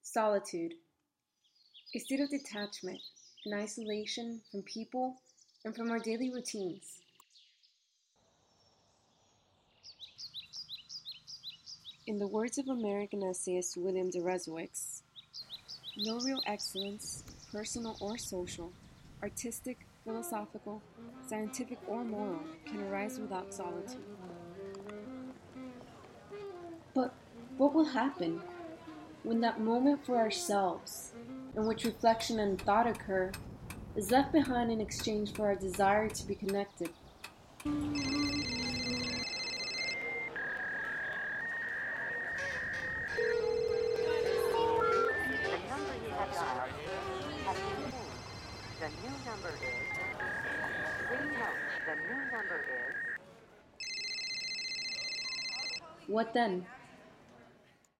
Solitude, a state of detachment and isolation from people and from our daily routines. In the words of American essayist William de Reswix, no real excellence, personal or social, artistic, philosophical, scientific or moral, can arise without solitude. But what will happen when that moment for ourselves, in which reflection and thought occur, is left behind in exchange for our desire to be connected? The number you have dialed has been changed. The new number is... Please note, the new number is... What then?